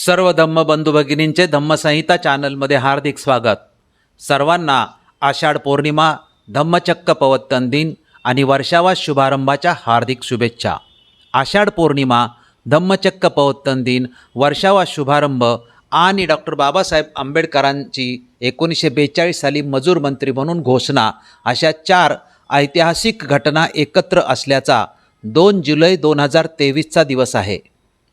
सर्व धम्म बंधू भगिनींचे धम्मसंहिता चॅनलमध्ये हार्दिक स्वागत। सर्वांना आषाढ पौर्णिमा, धम्मचक्र प्रवर्तन दिन आणि वर्षावा शुभारंभाच्या हार्दिक शुभेच्छा। आषाढ पौर्णिमा, धम्मचक्र प्रवर्तन दिन, वर्षावा शुभारंभ आणि डॉक्टर बाबासाहेब आंबेडकरांची 1942 साली मजूर मंत्री म्हणून घोषणा अशा 4 ऐतिहासिक घटना एकत्र असल्याचा 2 जुलै 2023चा दिवस आहे।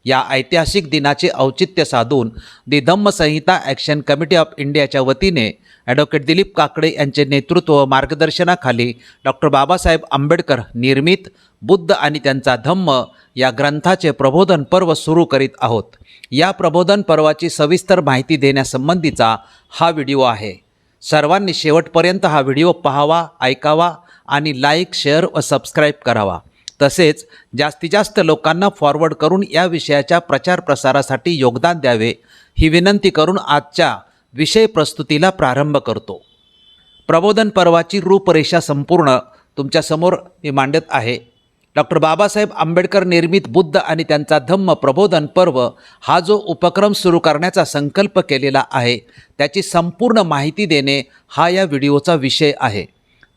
या ऐतिहासिक दिनाचे औचित्य साधून दी धम्मसंहिता ॲक्शन कमिटी ऑफ इंडियाच्या वतीने ॲडव्होकेट दिलीप काकडे यांचे नेतृत्व व मार्गदर्शनाखाली डॉक्टर बाबासाहेब आंबेडकर निर्मित बुद्ध आणि त्यांचा धम्म या ग्रंथाचे प्रबोधन पर्व सुरू करीत आहोत। या प्रबोधन पर्वाची सविस्तर माहिती देण्यासंबंधीचा हा व्हिडिओ आहे। सर्वांनी शेवटपर्यंत हा व्हिडिओ पाहावा, ऐकावा आणि लाईक, शेअर व सबस्क्राईब करावा। तसेच जास्तीत जास्त लोकांना फॉरवर्ड करून या विषयाच्या प्रचार प्रसारासाठी योगदान द्यावे ही विनंती करून आजच्या विषय प्रस्तुतीला प्रारंभ करतो। प्रबोधन पर्वाची रूपरेषा संपूर्ण तुमच्यासमोर मी मांडत आहे। डॉक्टर बाबासाहेब आंबेडकर निर्मित बुद्ध आणि त्यांचा धम्म प्रबोधन पर्व हा जो उपक्रम सुरू करण्याचा संकल्प केलेला आहे त्याची संपूर्ण माहिती देणे हा या व्हिडिओचा विषय आहे।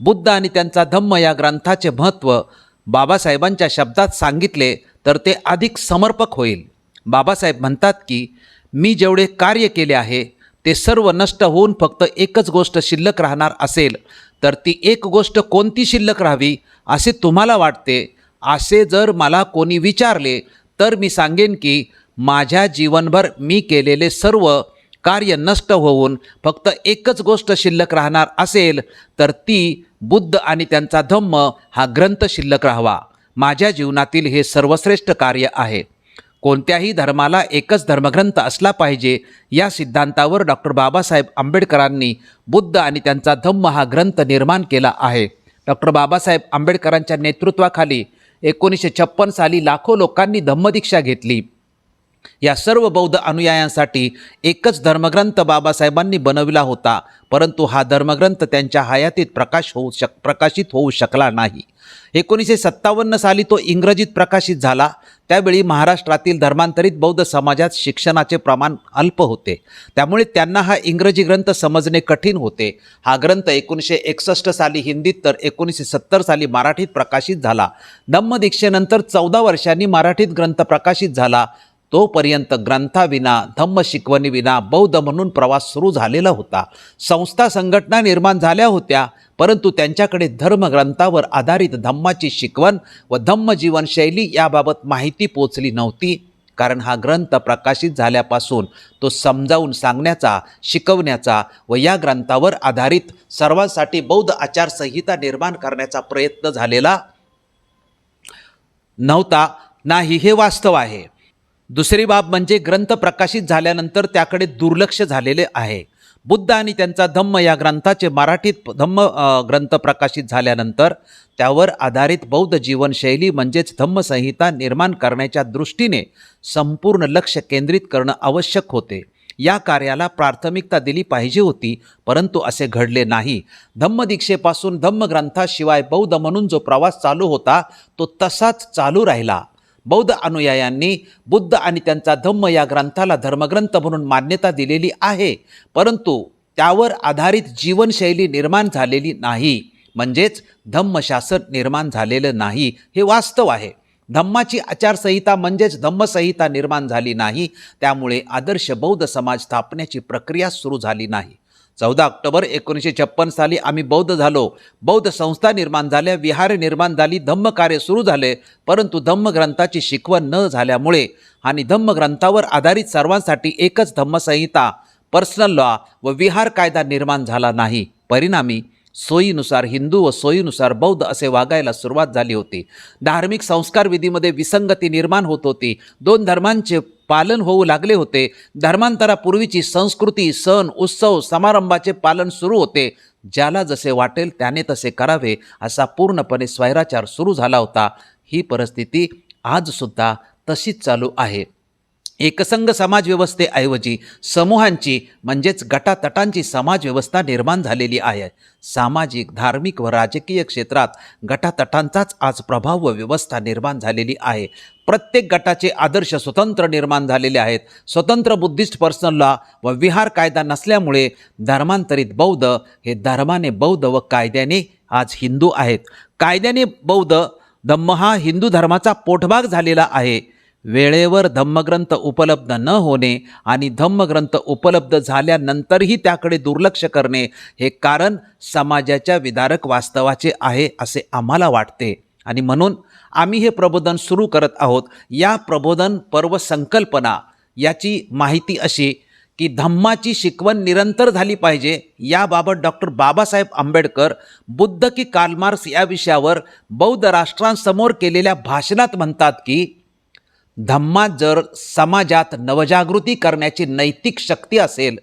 बुद्ध आणि त्यांचा धम्म या ग्रंथाचे महत्त्व बाबासाहेबांच्या शब्दात सांगितले तर ते अधिक समर्पक होईल। बाबासाहेब म्हणतात की मी जेवढे कार्य केले आहे ते सर्व नष्ट होऊन फक्त एकच गोष्ट शिल्लक राहणार असेल तर ती एक गोष्ट कोणती शिल्लक राहावी असे तुम्हाला वाटते? असे जर मला कोणी विचारले तर मी सांगेन की माझ्या जीवनभर मी केलेले सर्व कार्य नष्ट होऊन फक्त एकच गोष्ट शिल्लक राहणार असेल तर ती बुद्ध आणि त्यांचा धम्म हा ग्रंथ शिल्लक राहावा। माझ्या जीवनातील हे सर्वश्रेष्ठ कार्य आहे। कोणत्याही धर्माला एकच धर्मग्रंथ असला पाहिजे या सिद्धांतावर डॉक्टर बाबासाहेब आंबेडकरांनी बुद्ध आणि त्यांचा धम्म हा ग्रंथ निर्माण केला आहे। डॉक्टर बाबासाहेब आंबेडकरांच्या नेतृत्वाखाली 1956 साली लाखो लोकांनी धम्मदीक्षा घेतली। या सर्व बौद्ध अनुयायांसाठी एकच धर्मग्रंथ बाबासाहेबांनी बनविला होता, परंतु हा धर्मग्रंथ त्यांच्या हयातीत प्रकाशित होऊ शकला नाही। 1957 साली तो इंग्रजीत प्रकाशित झाला। त्यावेळी महाराष्ट्रातील धर्मांतरित बौद्ध समाजात शिक्षणाचे प्रमाण अल्प होते, त्यामुळे त्यांना हा इंग्रजी ग्रंथ समजणे कठीण होते। हा ग्रंथ 1961 साली हिंदीत तर 1970 साली मराठीत प्रकाशित झाला। धम्मदीक्षेनंतर 14 वर्षांनी मराठीत ग्रंथ प्रकाशित झाला। तोपर्यंत ग्रंथाविना, धम्म शिकवणीविना बौद्ध म्हणून प्रवास सुरू झालेला होता। संस्था, संघटना निर्माण झाल्या होत्या, परंतु त्यांच्याकडे धर्मग्रंथावर आधारित धम्माची शिकवण व धम्म जीवनशैली याबाबत माहिती पोचली नव्हती। कारण हा ग्रंथ प्रकाशित झाल्यापासून तो समजावून सांगण्याचा, शिकवण्याचा व या ग्रंथावर आधारित सर्वांसाठी बौद्ध आचारसंहिता निर्माण करण्याचा प्रयत्न झालेला नव्हता नाही, हे वास्तव आहे। दुसरी बाब म्हणजे ग्रंथ प्रकाशित झाल्यानंतर त्याकडे दुर्लक्ष झालेले आहे। बुद्ध आणि त्यांचा धम्म या ग्रंथाचे मराठीत धम्म ग्रंथ प्रकाशित झाल्यानंतर त्यावर आधारित बौद्ध जीवनशैली म्हणजेच धम्मसंहिता निर्माण करण्याच्या दृष्टीने संपूर्ण लक्ष केंद्रित करणं आवश्यक होते। या कार्याला प्राथमिकता दिली पाहिजे होती, परंतु असे घडले नाही। धम्मदीक्षेपासून धम्मग्रंथाशिवाय बौद्ध म्हणून जो प्रवास चालू होता तो तसाच चालू राहिला। बौद्ध अनुयायांनी बुद्ध आणि त्यांचा धम्म या ग्रंथाला धर्मग्रंथ म्हणून मान्यता दिलेली आहे, परंतु त्यावर आधारित जीवनशैली निर्माण झालेली नाही, म्हणजेच धम्मशास्त्र निर्माण झालेलं नाही, हे वास्तव आहे। धम्माची आचारसंहिता म्हणजेच धम्मसंहिता निर्माण झाली नाही, त्यामुळे आदर्श बौद्ध समाज स्थापण्याची प्रक्रिया सुरू झाली नाही। 14 ऑक्टोबर 1956 साली आम्ही बौद्ध झालो। बौद्ध संस्था निर्माण झाल्या, विहारे निर्माण झाली, धम्मकार्य सुरू झाले, परंतु धम्मग्रंथाची शिकवण न झाल्यामुळे आणि धम्मग्रंथावर आधारित सर्वांसाठी एकच धम्मसंहिता, पर्सनल लॉ व विहार कायदा निर्माण झाला नाही। परिणामी सोयीनुसार हिंदू व सोयीनुसार बौद्ध असे वागायला सुरुवात झाली होती। धार्मिक संस्कार विधीमध्ये विसंगती निर्माण होत होती। 2 धर्मांचे पालन होऊ लागले होते। धर्मांतरापूर्वीची संस्कृती, सण, उत्सव, समारंभाचे पालन सुरू होते। ज्याला जसे वाटेल त्याने तसे करावे असा पूर्णपणे स्वैराचार सुरू झाला होता। ही परिस्थिती आजसुद्धा तशीच चालू आहे। एकसंघ समाजव्यवस्थेऐवजी समूहांची म्हणजेच गटातटांची समाजव्यवस्था निर्माण झालेली आहे। सामाजिक, धार्मिक व राजकीय क्षेत्रात गटातटांचाच आज प्रभाव व व्यवस्था निर्माण झालेली आहे। प्रत्येक गटाचे आदर्श स्वतंत्र निर्माण झालेले आहेत. स्वतंत्र बुद्धिस्ट पर्सनल लॉ व विहार कायदा नसल्यामुळे धर्मांतरित बौद्ध हे धर्माने बौद्ध व कायद्याने आज हिंदू आहेत. कायद्याने बौद्ध धम्म हा हिंदू धर्माचा पोटभाग झालेला आहे. वेळेवर धम्मग्रंथ उपलब्ध न होणे आणि धम्मग्रंथ उपलब्ध झाल्यानंतरही त्याकडे दुर्लक्ष करणे हे कारण समाजाच्या विदारक वास्तवाचे आहे असे आम्हाला वाटते. आणि म्हणून आम्ही हे प्रबोधन सुरू करत आहोत. या प्रबोधन पर्व संकल्पना याची माहिती अशी की धम्माची शिकवण निरंतर झाली पाहिजे. याबाबत डॉक्टर बाबासाहेब आंबेडकर बुद्ध की कार्ल मार्क्स या विषयावर बौद्ध राष्ट्रांसमोर केलेल्या भाषणात म्हणतात की धम्मात जर समाजात नवजागृती करण्याची नैतिक शक्ती असेल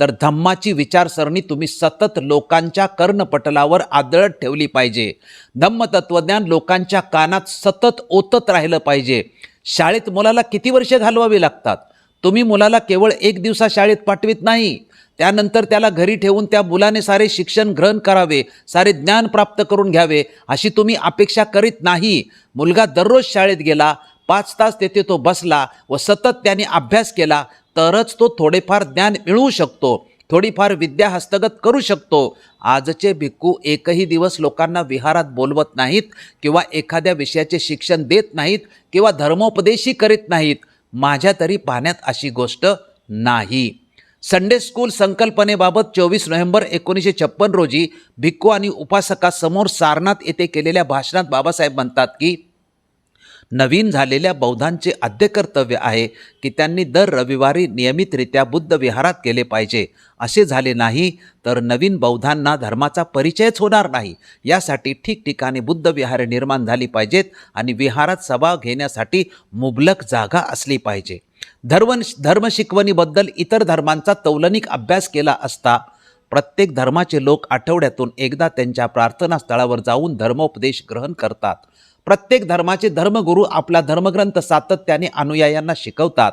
तर धम्माची विचारसरणी तुम्ही सतत लोकांच्या कर्णपटलावर आदळत ठेवली पाहिजे. धम्म तत्वज्ञान लोकांच्या कानात सतत ओतत राहिलं पाहिजे. शाळेत मुलाला किती वर्षे घालवावी लागतात? तुम्ही मुलाला केवळ 1 दिवसा शाळेत पाठवित नाही, त्यानंतर त्याला घरी ठेवून त्या मुलाने सारे शिक्षण ग्रहण करावे, सारे ज्ञान प्राप्त करून घ्यावे अशी तुम्ही अपेक्षा करीत नाही. मुलगा दररोज शाळेत गेला, 5 तास तेथे तो बसला व सतत त्याने अभ्यास केला तरच तो थोडेफार ज्ञान मिळवू शकतो, थोडीफार विद्या हस्तगत करू शकतो. आजचे भिक्खू एकही दिवस लोकांना विहारात बोलवत नाहीत किंवा एखाद्या विषयाचे शिक्षण देत नाहीत किंवा धर्मोपदेशही करीत नाहीत. माझ्या तरी पाहण्यात अशी गोष्ट नाही. संडे स्कूल संकल्पनेबाबत 24 नोव्हेंबर 1956 रोजी भिक्खू आणि उपासकासमोर सारनाथ येथे केलेल्या भाषणात बाबासाहेब म्हणतात की नवीन झालेल्या बौद्धांचे आद्य कर्तव्य आहे की त्यांनी दर रविवारी नियमितरित्या बुद्ध विहारात गेले पाहिजे. असे झाले नाही तर नवीन बौद्धांना धर्माचा परिचयच होणार नाही. यासाठी ठिकठिकाणी बुद्ध विहारे निर्माण झाली पाहिजेत आणि विहारात सभा घेण्यासाठी मुबलक जागा असली पाहिजे. धर्मशिकवणीबद्दल इतर धर्मांचा तौलनिक अभ्यास केला असता प्रत्येक धर्माचे लोक आठवड्यातून एकदा त्यांच्या प्रार्थनास्थळावर जाऊन धर्मोपदेश ग्रहण करतात. प्रत्येक धर्माचे धर्मगुरू आपला धर्मग्रंथ सातत्याने अनुयायांना शिकवतात.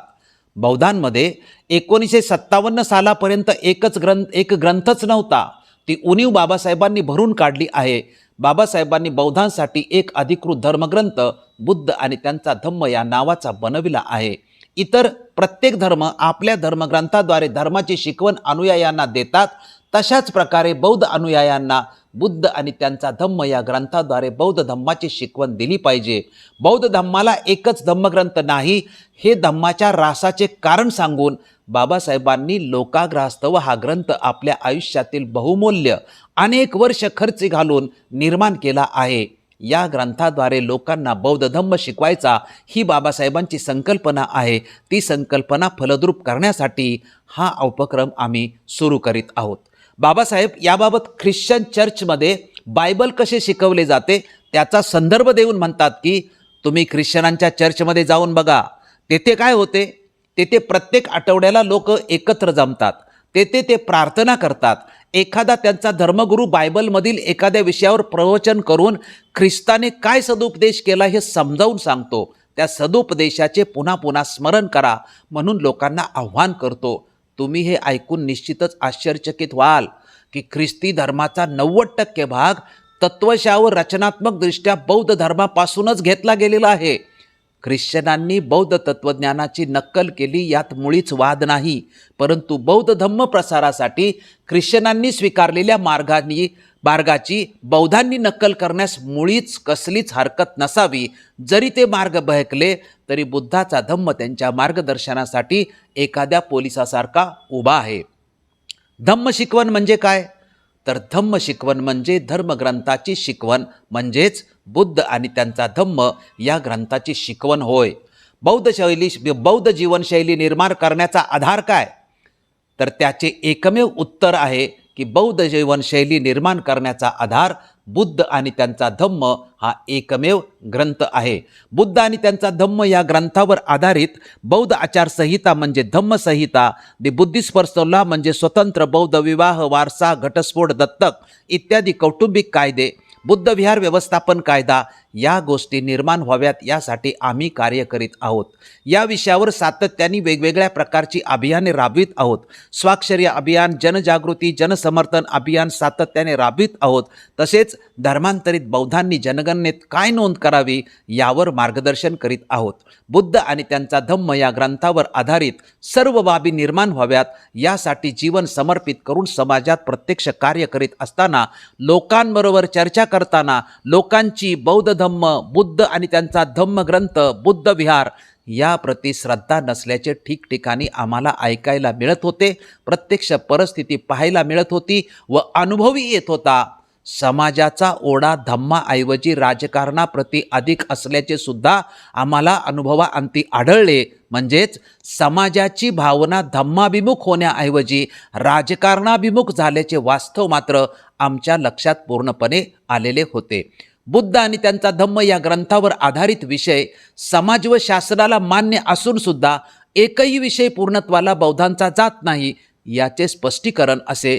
बौद्धांमध्ये 1957 सालापर्यंत एक ग्रंथच नव्हता. ती उणीव बाबासाहेबांनी भरून काढली आहे. बाबासाहेबांनी बौद्धांसाठी एक अधिकृत धर्मग्रंथ बुद्ध आणि त्यांचा धम्म या नावाचा बनविला आहे. इतर प्रत्येक धर्म आपल्या धर्मग्रंथाद्वारे धर्माची शिकवण अनुयायांना देतात. तशाच प्रकारे बौद्ध अनुयायांना बुद्ध आणि त्यांचा धम्म या ग्रंथाद्वारे बौद्ध धम्माची शिकवण दिली पाहिजे. बौद्ध धम्माला एकच धम्मग्रंथ नाही हे धम्माच्या रासाचे कारण सांगून बाबासाहेबांनी लोकाग्रहास्तव हा ग्रंथ आपल्या आयुष्यातील बहुमूल्य अनेक वर्ष खर्च घालून निर्माण केला आहे. या ग्रंथाद्वारे लोकांना बौद्ध धम्म शिकवायचा ही बाबासाहेबांची संकल्पना आहे. ती संकल्पना फलद्रूप करण्यासाठी हा उपक्रम आम्ही सुरू करीत आहोत. बाबासाहेब याबाबत ख्रिश्चन चर्चमध्ये बायबल कसे शिकवले जाते त्याचा संदर्भ देऊन म्हणतात की तुम्ही ख्रिश्चनांच्या चर्चमध्ये जाऊन बघा. तेथे काय होते? तेथे प्रत्येक आठवड्याला लोक एकत्र जमतात. तेथे ते प्रार्थना करतात. एखादा त्यांचा धर्मगुरू बायबलमधील एखाद्या विषयावर प्रवचन करून ख्रिस्ताने काय सदुपदेश केला हे समजावून सांगतो. त्या सदुपदेशाचे पुन्हा पुन्हा स्मरण करा म्हणून लोकांना आव्हान करतो. तुम्ही हे ऐकून निश्चितच आश्चर्यचकित व्हाल की ख्रिस्ती धर्माचा 90% भाग तत्वशः व रचनात्मकदृष्ट्या बौद्ध धर्मापासूनच घेतला गेलेला आहे. ख्रिश्चनांनी बौद्ध तत्वज्ञानाची नक्कल केली यात मुळीच वाद नाही. परंतु बौद्ध धम्म प्रसारासाठी ख्रिश्चनांनी स्वीकारलेल्या मार्गाची बौद्धांनी नक्कल करण्यास मुळीच कसलीच हरकत नसावी. जरी ते मार्ग बहकले तरी बुद्धाचा धम्म त्यांच्या मार्गदर्शनासाठी एखाद्या पोलिसासारखा उभा आहे. धम्म शिकवण म्हणजे काय? तर धम्म शिकवण म्हणजे धर्मग्रंथाची शिकवण म्हणजेच बुद्ध आणि त्यांचा धम्म या ग्रंथाची शिकवण होय. बौद्ध जीवनशैली निर्माण करण्याचा आधार काय? तर त्याचे एकमेव उत्तर आहे की बौद्ध जीवनशैली निर्माण करण्याचा आधार बुद्ध आणि त्यांचा धम्म हा एकमेव ग्रंथ आहे. बुद्ध आणि त्यांचा धम्म या ग्रंथावर आधारित बौद्ध आचारसंहिता म्हणजे धम्मसंहिता, दी बुद्धिस्ट पर्सनल लॉ म्हणजे स्वतंत्र बौद्ध विवाह, वारसा, घटस्फोट, दत्तक इत्यादी कौटुंबिक कायदे, बुद्ध विहार व्यवस्थापन कायदा या गोष्टी निर्माण व्हाव्यात यासाठी आम्ही कार्य करीत आहोत। या विषयावर सातत्याने वेगवेगळ्या प्रकारची अभियाने राबवित आहोत। स्वाक्षरी अभियान, जनजागृती, जनसमर्थन अभियान सातत्याने राबवित आहोत। तसेच धर्मांतरित बौद्धांनी जनगणनेत काय नोंद करावी यावर मार्गदर्शन करीत आहोत। बुद्ध आणि त्यांचा धम्म या ग्रंथावर आधारित सर्व बाबी निर्माण व्हाव्यात यासाठी जीवन समर्पित करून समाजात प्रत्यक्ष कार्य करीत असताना, लोकांबरोबर चर्चा करताना लोकांची बौद्ध धम्म, बुद्ध आणि त्यांचा धम्म ग्रंथ, बुद्ध विहार याप्रती श्रद्धा नसल्याचे ठिकठिकाणी आम्हाला ऐकायला मिळत होते, प्रत्यक्ष परिस्थिती पाहायला मिळत होती व अनुभवी येत होता। समाजाचा ओढा धम्माऐवजी राजकारणाप्रती अधिक असल्याचे सुद्धा आम्हाला अनुभवाअंती आढळले। म्हणजेच समाजाची भावना धम्माभिमुख होण्याऐवजी राजकारणाभिमुख झाल्याचे वास्तव मात्र आमच्या लक्षात पूर्णपणे आलेले होते। बुद्ध आणि त्यांचा धम्म या ग्रंथावर आधारित विषय समाज व शासनाला मान्य असून सुद्धा एकही विषय पूर्णत्वाला बौद्धांचा जात नाही याचे स्पष्टीकरण असे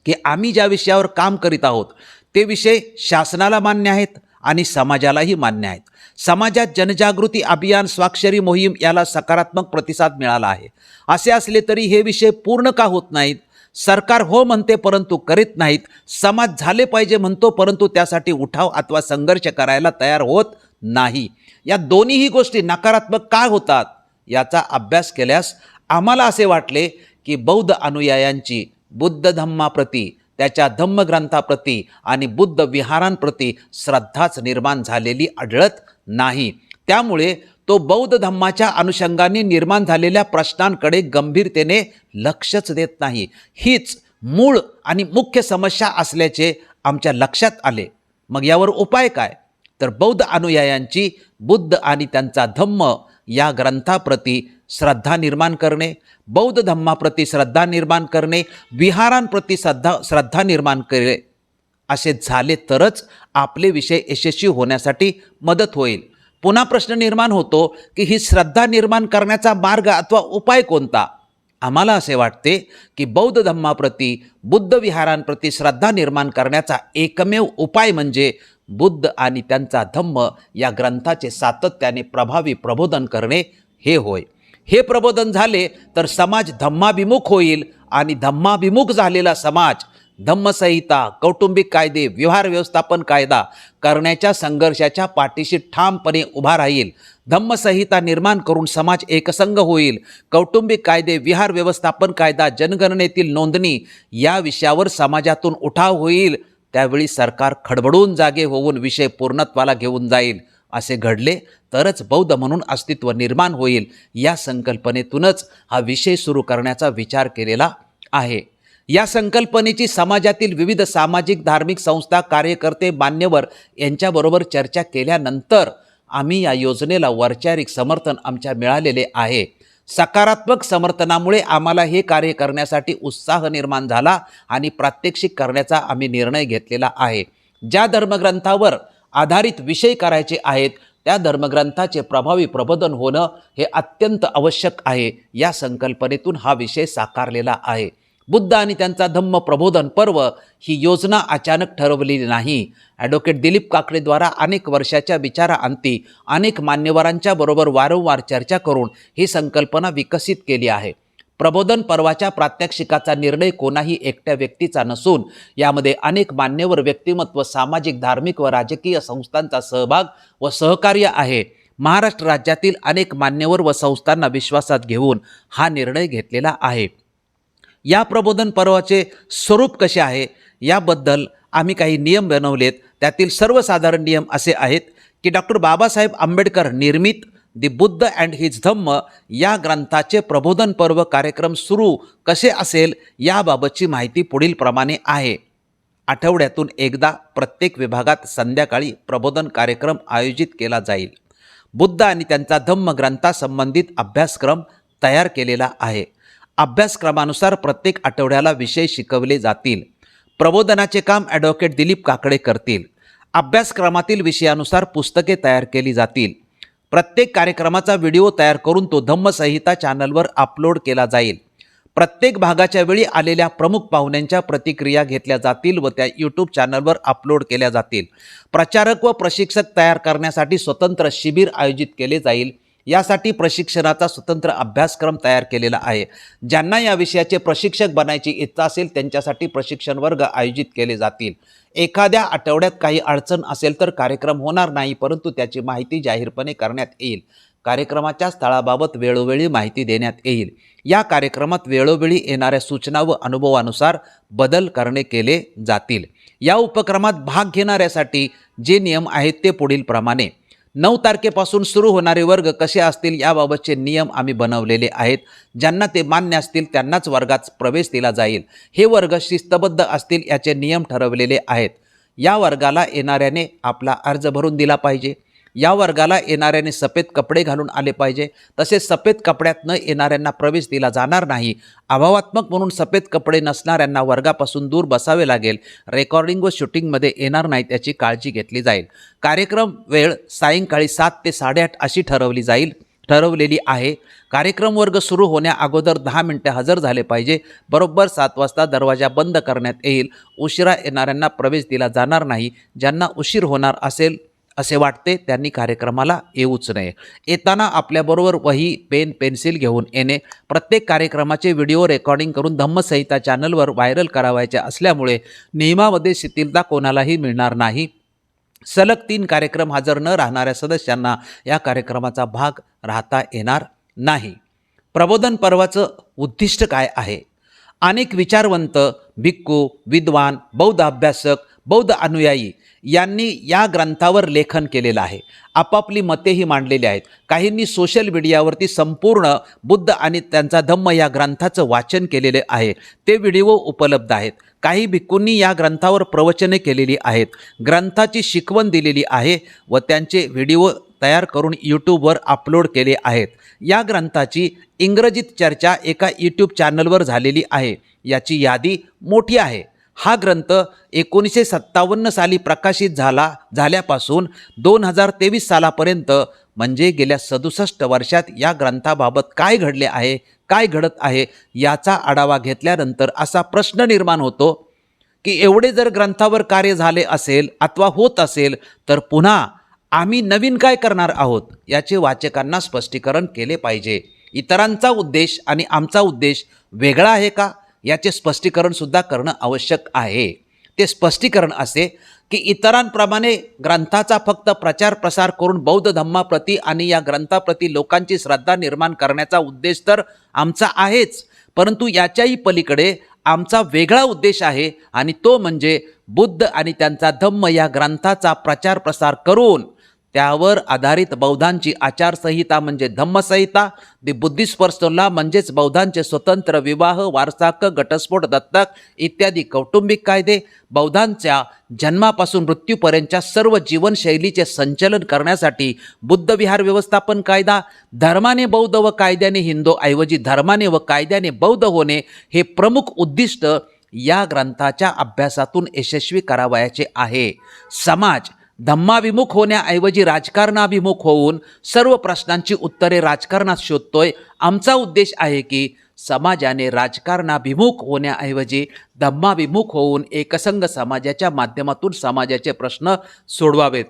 की आम्ही ज्या विषयावर काम करीत आहोत ते विषय शासनाला मान्य आहेत आणि समाजालाही मान्य आहेत। समाजात जनजागृती अभियान, स्वाक्षरी मोहीम याला सकारात्मक प्रतिसाद मिळाला आहे। असे असले तरी हे विषय पूर्ण का होत नाहीत? सरकार हो म्हणते परंतु करीत नाहीत, समाज झाले पाहिजे म्हणतो परंतु त्यासाठी उठाव अथवा संघर्ष करायला तयार होत नाही। या दोन्हीही गोष्टी नकारात्मक का होतात याचा अभ्यास केल्यास आम्हाला असे वाटले की बौद्ध अनुयायांची बुद्ध धम्माप्रती, त्याच्या धम्मग्रंथाप्रती आणि बुद्ध विहारांप्रती श्रद्धाच निर्माण झालेली आढळत नाही। त्यामुळे तो बौद्ध धम्माच्या अनुषंगाने निर्माण झालेल्या प्रश्नांकडे गंभीरतेने लक्षच देत नाही। हीच मूळ आणि मुख्य समस्या असल्याचे आमच्या लक्षात आले। मग यावर उपाय काय? तर बौद्ध अनुयायांची बुद्ध आणि त्यांचा धम्म या ग्रंथाप्रती श्रद्धा निर्माण करणे, बौद्ध धम्माप्रती श्रद्धा निर्माण करणे, विहारांप्रती श्रद्धा निर्माण करणे, असे झाले तरच आपले विषय यशस्वी होण्यासाठी मदत होईल। पुन्हा प्रश्न निर्माण होतो की ही श्रद्धा निर्माण करण्याचा मार्ग अथवा उपाय कोणता? आम्हाला असे वाटते की बौद्ध धम्माप्रती, बुद्ध विहारांप्रती श्रद्धा निर्माण करण्याचा एकमेव उपाय म्हणजे बुद्ध आणि त्यांचा धम्म या ग्रंथाचे सातत्याने प्रभावी प्रबोधन करणे हे होय। हे प्रबोधन झाले तर समाज धम्माभिमुख होईल आणि धम्माभिमुख झालेला समाज धम्मसंहिता, कौटुंबिक कायदे, व्यवहार व्यवस्थापन कायदा करण्याच्या संघर्षाच्या पाठीशी ठामपणे उभा राहील। धम्मसंहिता निर्माण करून समाज एकसंघ होईल। कौटुंबिक कायदे, विहार व्यवस्थापन कायदा, जनगणनेतील नोंदणी या विषयावर समाजातून उठाव होईल। त्यावेळी सरकार खडबडून जागे होऊन विषय पूर्णत्वाला घेऊन जाईल। असे घडले तरच बौद्ध म्हणून अस्तित्व निर्माण होईल। या संकल्पनेतूनच हा विषय सुरू करण्याचा विचार केलेला आहे। या संकल्पनेची समाजातील विविध सामाजिक, धार्मिक संस्था, कार्यकर्ते, मान्यवर यांच्याबरोबर चर्चा केल्यानंतर आम्ही या योजनेला वैचारिक समर्थन आमच्या मिळालेले आहे। सकारात्मक समर्थनामुळे आम्हाला हे कार्य करण्यासाठी उत्साह निर्माण झाला आणि प्रात्यक्षिक करण्याचा आम्ही निर्णय घेतलेला आहे। ज्या धर्मग्रंथावर आधारित विषय करायचे आहेत त्या धर्मग्रंथाचे प्रभावी प्रबोधन होणं हे अत्यंत आवश्यक आहे। या संकल्पनेतून हा विषय साकारलेला आहे। बुद्ध आणि त्यांचा धम्म प्रबोधन पर्व ही योजना अचानक ठरवलेली नाही। ॲडव्होकेट दिलीप काकडेद्वारा अनेक वर्षाच्या विचाराअंती अनेक मान्यवरांच्या बरोबर वारंवार चर्चा करून ही संकल्पना विकसित केली आहे। प्रबोधन पर्वाच्या प्रात्यक्षिकाचा निर्णय कोणाही एकट्या व्यक्तीचा नसून यामध्ये अनेक मान्यवर व्यक्तिमत्व, सामाजिक, धार्मिक व राजकीय संस्थांचा सहभाग व सहकार्य आहे। महाराष्ट्र राज्यातील अनेक मान्यवर व संस्थांना विश्वासात घेऊन हा निर्णय घेतलेला आहे। या प्रबोधन पर्वाचे स्वरूप कसे आहे याबद्दल आम्ही काही नियम बनवलेत। त्यातील सर्वसाधारण नियम असे आहेत की डॉक्टर बाबासाहेब आंबेडकर निर्मित दी बुद्ध अँड हिज धम्म या ग्रंथाचे प्रबोधन पर्व कार्यक्रम सुरू कसे असेल याबाबतची माहिती पुढील प्रमाणे आहे। आठवड्यातून एकदा प्रत्येक विभागात संध्याकाळी प्रबोधन कार्यक्रम आयोजित केला जाईल। बुद्ध आणि त्यांचा धम्म ग्रंथासंबंधित अभ्यासक्रम तयार केलेला आहे। अभ्यासक्रमानुसार प्रत्येक आठवड्याला विषय शिकवले जातील। प्रबोधनाचे काम ॲडव्होकेट दिलीप काकडे करतील। अभ्यासक्रमातील विषयानुसार पुस्तके तयार केली जातील। प्रत्येक कार्यक्रमाचा व्हिडिओ तयार करून तो धम्मसंहिता चॅनलवर अपलोड केला जाईल। प्रत्येक भागाच्या वेळी आलेल्या प्रमुख पाहुण्यांच्या प्रतिक्रिया घेतल्या जातील व त्या यूट्यूब चॅनलवर अपलोड केल्या जातील। प्रचारक व प्रशिक्षक तयार करण्यासाठी स्वतंत्र शिबिर आयोजित केले जाईल। यासाठी प्रशिक्षणाचा स्वतंत्र अभ्यासक्रम तयार केलेला आहे। ज्यांना या विषयाचे प्रशिक्षक बनायची इच्छा असेल त्यांच्यासाठी प्रशिक्षण वर्ग आयोजित केले जातील। एखाद्या आठवड्यात काही अडचण असेल तर कार्यक्रम होणार नाही, परंतु त्याची माहिती जाहीरपणे करण्यात येईल। कार्यक्रमाच्या स्थळाबाबत वेळोवेळी माहिती देण्यात येईल। या कार्यक्रमात वेळोवेळी येणाऱ्या सूचना व अनुभवानुसार बदल करणे केले जातील। या उपक्रमात भाग घेणाऱ्यासाठी जे नियम आहेत ते पुढील प्रमाणे: 9 तारखेपासून सुरू होणारे वर्ग कसे असतील याबाबतचे नियम आम्ही बनवलेले आहेत। ज्यांना ते मान्य असतील त्यांनाच वर्गात प्रवेश दिला जाईल। हे वर्ग शिस्तबद्ध असतील याचे नियम ठरवलेले आहेत। या वर्गाला येणाऱ्याने आपला अर्ज भरून दिला पाहिजे। या वर्गाला येणाऱ्याने सफेद कपडे घालून आले पाहिजे। तसेच सफेद कपड्यात न येणाऱ्यांना प्रवेश दिला जाणार नाही। अभावात्मक म्हणून सफेद कपडे नसणाऱ्यांना वर्गापासून दूर बसावे लागेल। रेकॉर्डिंग व शूटिंगमध्ये येणार नाही त्याची काळजी घेतली जाईल। कार्यक्रम वेळ सायंकाळी 7 ते 8:30 अशी ठरवलेली आहे। कार्यक्रम वर्ग सुरू होण्या अगोदर 10 मिनिटे हजर झाले पाहिजे। बरोबर 7 वाजता दरवाजा बंद करण्यात येईल। उशिरा येणाऱ्यांना प्रवेश दिला जाणार नाही। ज्यांना उशीर होणार असेल असे वाटते त्यांनी कार्यक्रमाला येऊच नये। येताना आपल्याबरोबर वही, पेन, पेन्सिल घेऊन येणे। प्रत्येक कार्यक्रमाचे व्हिडिओ रेकॉर्डिंग करून धम्मसंहिता चॅनलवर व्हायरल करावायचे असल्यामुळे नियमामध्ये शिथिलता कोणालाही मिळणार नाही। सलग 3 कार्यक्रम हजर न राहणाऱ्या सदस्यांना या कार्यक्रमाचा भाग राहता येणार नाही। प्रबोधन पर्वाचं उद्दिष्ट काय आहे? अनेक विचारवंत, भिक्खू, विद्वान, बौद्ध अभ्यासक, बौद्ध अनुयायी यांनी या ग्रंथावर लेखन केलेलं आहे। आपापली मतेही मांडलेली आहेत। काहींनी सोशल मीडियावरती संपूर्ण बुद्ध आणि त्यांचा धम्म या ग्रंथाचं वाचन केलेले आहे। ते व्हिडिओ उपलब्ध आहेत। काही भिक्खूंनी या ग्रंथावर प्रवचने केलेली आहेत। ग्रंथाची शिकवण दिलेली आहे व त्यांचे व्हिडिओ तयार करून यूट्यूबवर अपलोड केले आहेत। या ग्रंथाची इंग्रजीत चर्चा एका यूट्यूब चॅनलवर झालेली आहे। याची यादी मोठी आहे। हा ग्रंथ 1957 साली प्रकाशित झाल्यापासून 2023 सालापर्यंत म्हणजे गेल्या 67 वर्षात या ग्रंथाबाबत काय घडले आहे, काय घडत आहे याचा आढावा घेतल्यानंतर असा प्रश्न निर्माण होतो की एवढे जर ग्रंथावर कार्य झाले असेल अथवा होत असेल तर पुन्हा आम्ही नवीन काय करणार आहोत याचे वाचकांना स्पष्टीकरण केले पाहिजे। इतरांचा उद्देश आणि आमचा उद्देश वेगळा आहे का याचे स्पष्टीकरण सुद्धा करणं आवश्यक आहे। ते स्पष्टीकरण असे की इतरांप्रमाणे ग्रंथाचा फक्त प्रचार प्रसार करून बौद्ध धम्माप्रती आणि या ग्रंथाप्रती लोकांची श्रद्धा निर्माण करण्याचा उद्देश तर आमचा आहेच, परंतु याच्याही पलीकडे आमचा वेगळा उद्देश आहे आणि तो म्हणजे बुद्ध आणि त्यांचा धम्म या ग्रंथाचा प्रचार प्रसार करून त्यावर आधारित बौद्धांची आचारसंहिता म्हणजे धम्मसंहिता, दी बुद्धिस्ट पर्सनल लॉ म्हणजेच बौद्धांचे स्वतंत्र विवाह, वारसाहक्क, घटस्फोट, दत्तक इत्यादी कौटुंबिक कायदे, बौद्धांच्या जन्मापासून मृत्यूपर्यंतच्या सर्व जीवनशैलीचे संचलन करण्यासाठी बुद्ध विहार व्यवस्थापन कायदा, धर्माने बौद्ध व कायद्याने हिंदू ऐवजी धर्माने व कायद्याने बौद्ध होणे हे प्रमुख उद्दिष्ट या ग्रंथाच्या अभ्यासातून यशस्वी करावयाचे आहे। समाज धम्माभिमुख होण्याऐवजी राजकारणाभिमुख होऊन सर्व प्रश्नांची उत्तरे राजकारणात शोधतोय। आमचा उद्देश आहे की समाजाने राजकारणाभिमुख होण्याऐवजी धम्माभिमुख होऊन एकसंघ समाजाच्या माध्यमातून समाजाचे प्रश्न सोडवावेत।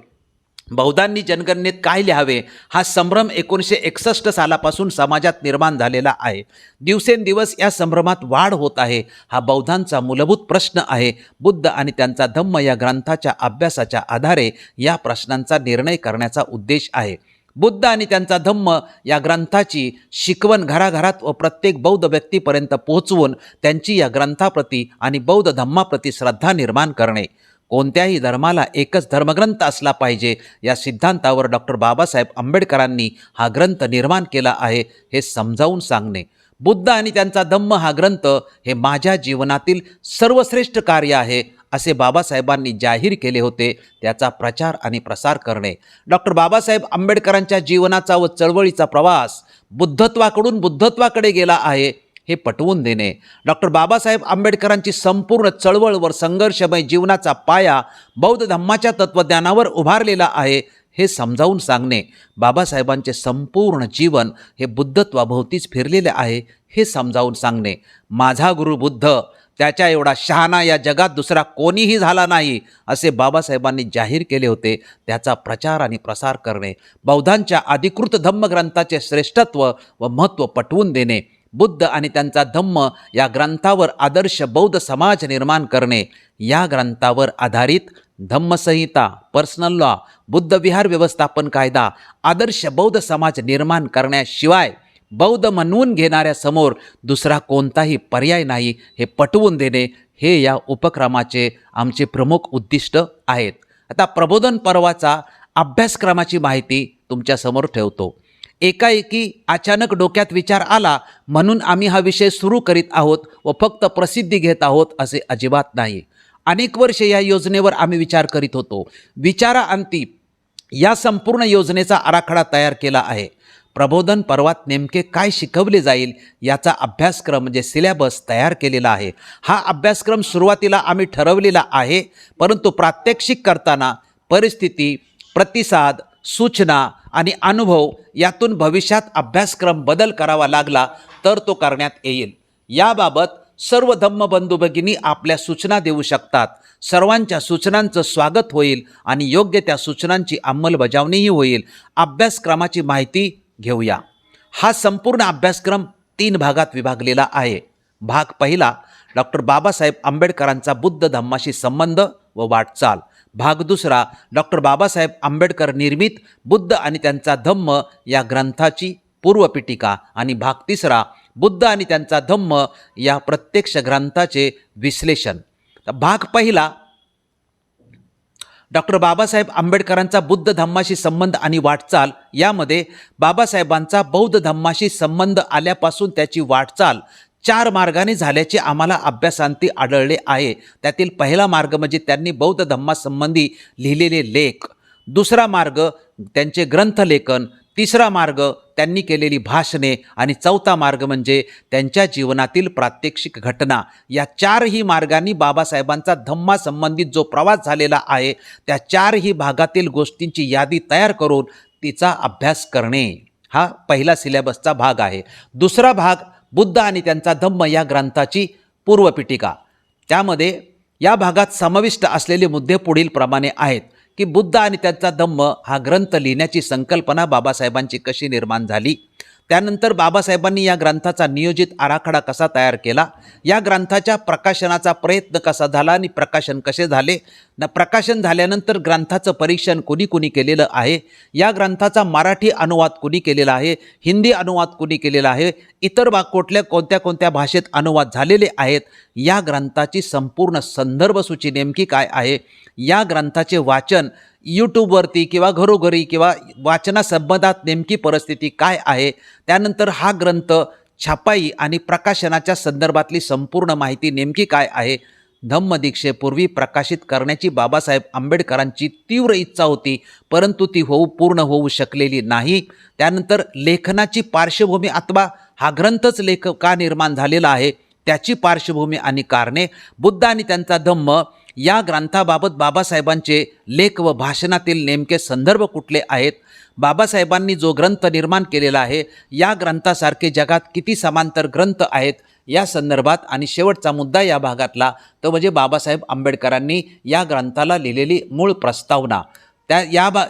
बौद्धांनी जनगणनेत काय लिहावे हा संभ्रम 1961 सालापासून समाजात निर्माण झालेला आहे। दिवसेंदिवस या संभ्रमात वाढ होत आहे। हा बौद्धांचा मूलभूत प्रश्न आहे। बुद्ध आणि त्यांचा धम्म या ग्रंथाच्या अभ्यासाच्या आधारे या प्रश्नांचा निर्णय करण्याचा उद्देश आहे। बुद्ध आणि त्यांचा धम्म या ग्रंथाची शिकवण घराघरात व प्रत्येक बौद्ध व्यक्तीपर्यंत पोहोचवून त्यांची या ग्रंथाप्रती आणि बौद्ध धम्माप्रती श्रद्धा निर्माण करणे। कोणत्याही धर्माला एकच धर्मग्रंथ असला पाहिजे या सिद्धांतावर डॉक्टर बाबासाहेब आंबेडकरांनी हा ग्रंथ निर्माण केला आहे हे समजावून सांगणे। बुद्ध आणि त्यांचा धम्म हा ग्रंथ हे माझ्या जीवनातील सर्वश्रेष्ठ कार्य आहे असे बाबासाहेबांनी जाहीर केले होते, त्याचा प्रचार आणि प्रसार करणे। डॉक्टर बाबासाहेब आंबेडकरांच्या जीवनाचा व चळवळीचा प्रवास बुद्धत्वाकडून बुद्धत्वाकडे गेला आहे हे पटवून देणे। डॉक्टर बाबासाहेब आंबेडकरांची संपूर्ण चळवळ व संघर्षमय जीवनाचा पाया बौद्ध धम्माच्या तत्त्वज्ञानावर उभारलेला आहे हे समजावून सांगणे. बाबासाहेबांचे संपूर्ण जीवन हे बुद्धत्वाभोवतीच फिरलेले आहे हे समजावून सांगणे. माझा गुरु बुद्ध, त्याच्या एवढा शहाणा या जगात दुसरा कोणीही झाला नाही असे बाबासाहेबांनी जाहीर केले होते. त्याचा प्रचार आणि प्रसार करणे. बौद्धांच्या अधिकृत धम्मग्रंथाचे श्रेष्ठत्व व महत्त्व पटवून देणे. बुद्ध आणि त्यांचा धम्म या ग्रंथावर आदर्श बौद्ध समाज निर्माण करणे. या ग्रंथावर आधारित धम्मसंहिता, पर्सनल लॉ, बुद्ध विहार व्यवस्थापन कायदा, आदर्श बौद्ध समाज निर्माण करण्याशिवाय बौद्ध म्हणवून घेणाऱ्यासमोर दुसरा कोणताही पर्याय नाही हे पटवून देणे हे या उपक्रमाचे आमचे प्रमुख उद्दिष्ट आहेत. आता प्रबोधन पर्वाचा अभ्यासक्रमाची माहिती तुमच्यासमोर ठेवतो. एकाएकी अचानक डोक्यात विचार आला म्हणून आम्ही हा विषय सुरू करीत आहोत व फक्त प्रसिद्धी घेत आहोत असे अजिबात नाही. अनेक वर्षे या योजनेवर आम्ही विचार करीत होतो. विचाराअंती या संपूर्ण योजनेचा आराखडा तयार केला आहे. प्रबोधन पर्वात नेमके काय शिकवले जाईल याचा अभ्यासक्रम म्हणजे सिलेबस तयार केलेला आहे. हा अभ्यासक्रम सुरुवातीला आम्ही ठरवलेला आहे, परंतु प्रात्यक्षिक करताना परिस्थिती, प्रतिसाद, सूचना आणि अनुभव यातून भविष्यात अभ्यासक्रम बदल करावा लागला तर तो करण्यात येईल. याबाबत सर्व धम्मबंधू भगिनी आपल्या सूचना देऊ शकतात. सर्वांच्या सूचनांचं स्वागत होईल आणि योग्य त्या सूचनांची अंमलबजावणीही होईल. अभ्यासक्रमाची माहिती घेऊया. हा संपूर्ण अभ्यासक्रम 3 भागात विभागलेला आहे. भाग पहिला डॉक्टर बाबासाहेब आंबेडकरांचा बुद्ध धम्माशी संबंध व वाटचाल. भाग दुसरा डॉक्टर बाबासाहेब आंबेडकर निर्मित बुद्ध आणि त्यांचा धम्म या ग्रंथाची पूर्वपीठिका. आणि भाग तिसरा बुद्ध आणि त्यांचा धम्म या प्रत्यक्ष ग्रंथाचे विश्लेषण. भाग पहिला डॉक्टर बाबासाहेब आंबेडकरांचा बुद्ध धम्माशी संबंध आणि वाटचाल. यामध्ये बाबासाहेबांचा बौद्ध धम्माशी संबंध आल्यापासून त्याची वाटचाल 4 मार्गाने झाल्याचे आम्हाला अभ्यासांती आढळले आहे. त्यातील पहिला मार्ग म्हणजे त्यांनी बौद्ध धम्मासंबंधी लिहिलेले लेख. दुसरा मार्ग त्यांचे ग्रंथलेखन. तिसरा मार्ग त्यांनी केलेली भाषणे. आणि चौथा मार्ग म्हणजे त्यांच्या जीवनातील प्रात्यक्षिक घटना. या 4ही मार्गांनी बाबासाहेबांचा धम्मासंबंधित जो प्रवास झालेला आहे त्या 4ही भागातील गोष्टींची यादी तयार करून तिचा अभ्यास करणे हा पहिला सिलेबसचा भाग आहे. दुसरा भाग बुद्ध आणि त्यांचा धम्म या ग्रंथाची पूर्वपीठिका. त्यामध्ये या भागात समाविष्ट असलेले मुद्दे पुढील प्रमाणे आहेत की बुद्ध आणि त्यांचा धम्म हा ग्रंथ लिहिण्याची संकल्पना बाबासाहेबांची कशी निर्माण झाली. त्यानंतर बाबासाहेबांनी या ग्रंथाचा नियोजित आराखडा कसा तयार केला. या ग्रंथाच्या प्रकाशनाचा प्रयत्न कसा झाला आणि प्रकाशन कसे झाले. प्रकाशन झाल्यानंतर ग्रंथाचं परीक्षण कुणी केलेलं आहे. या ग्रंथाचा मराठी अनुवाद कुणी केलेला आहे, हिंदी अनुवाद कुणी केलेला आहे, इतर कोणत्या भाषेत अनुवाद झालेले आहेत. या ग्रंथाची संपूर्ण संदर्भसूची नेमकी काय आहे. या ग्रंथाचे वाचन यूट्यूबवरती किंवा घरोघरी किंवा वाचनासंबंधात नेमकी परिस्थिती काय आहे. त्यानंतर हा ग्रंथ छापाई आणि प्रकाशनाच्या संदर्भातली संपूर्ण माहिती नेमकी काय आहे. धम्मदीक्षेपूर्वी प्रकाशित करण्याची बाबासाहेब आंबेडकरांची तीव्र इच्छा होती, परंतु ती पूर्ण होऊ शकलेली नाही. त्यानंतर लेखनाची पार्श्वभूमी अथवा हा ग्रंथच का निर्माण झालेला आहे त्याची पार्श्वभूमी आणि कारणे. बुद्ध आणि त्यांचा धम्म या ग्रंथाबाबत बाबासाहेबांचे लेख व भाषणातील नेमके संदर्भ कुठले आहेत. बाबासाहेबांनी जो ग्रंथ निर्माण केलेला आहे या ग्रंथासारखे जगात किती समांतर ग्रंथ आहेत या संदर्भात. आणि शेवटचा मुद्दा या भागातला तो म्हणजे बाबासाहेब आंबेडकरांनी या ग्रंथाला लिहिलेली मूळ प्रस्तावना.